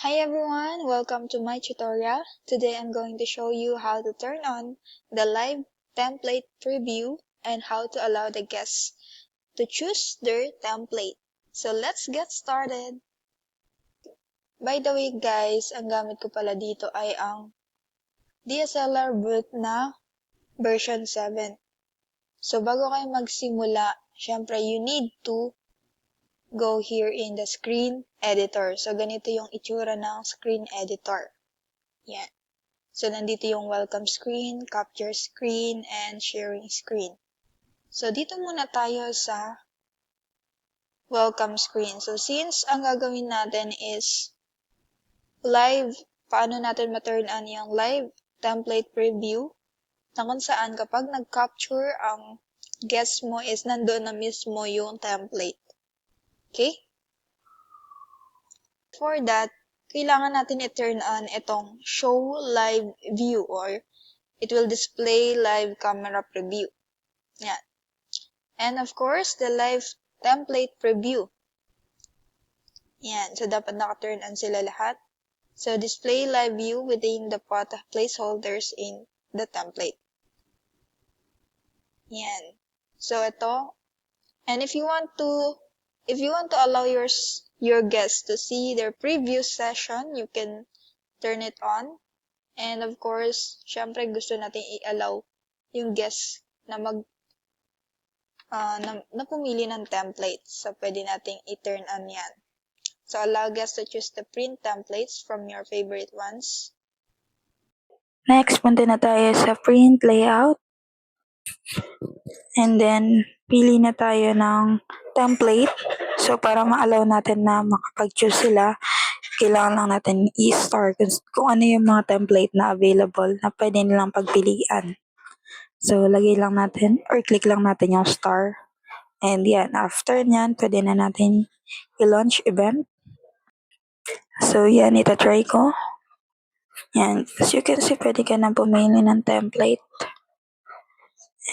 Hi everyone, welcome to my tutorial. Today I'm going to show you how to turn on the live template preview and how to allow the guests to choose their template. So let's get started. By the way guys, ang gamit ko pala dito ay ang DSLR Brute na version 7. So bago kayo magsimula, syempre you need to go here in the screen editor. So ganito yung itsura ng screen editor. Yan. So, nandito yung welcome screen, capture screen, and sharing screen. So, dito muna tayo sa welcome screen. So, since ang gagawin natin is live, paano natin ma-turn on yung live template preview na kung saan kapag nag-capture ang guest mo is nandoon na mismo yung template. Okay? For that, kailangan natin i-turn on itong show live view or it will display live camera preview. Yan. And of course, the live template preview. Yan. So, dapat naka-turn on sila lahat. So, display live view within the pot of placeholders in the template. Yan. So, ito. And if you want to allow your guests to see their previous session, you can turn it on. And of course, syempre gusto natin i-allow yung guests na na pumili ng templates. So, pwede nating i-turn on yan. So, allow guests to choose the print templates from your favorite ones. Next, punta na tayo sa print layout. And then, pili na tayo ng template. So, para ma-allow natin na makapag-choose sila, kailangan lang natin i-star kung ano yung mga template na available na pwede nilang pagpilian. So, lagay lang natin or click lang natin yung star. And yan, after nyan, pwede na natin i-launch event. So, yan, itatry ko. Yan, as you can see, pwede ka na pumili ng template.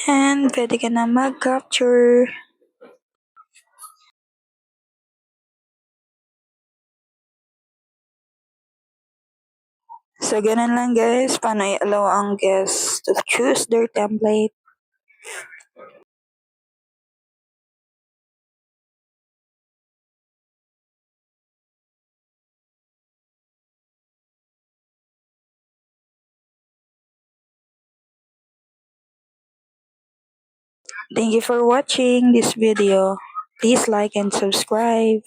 And pwede ka na mag-capture. So, ganun lang guys, paano i-allow ang guests to choose their template. Thank you for watching this video. Please like and subscribe.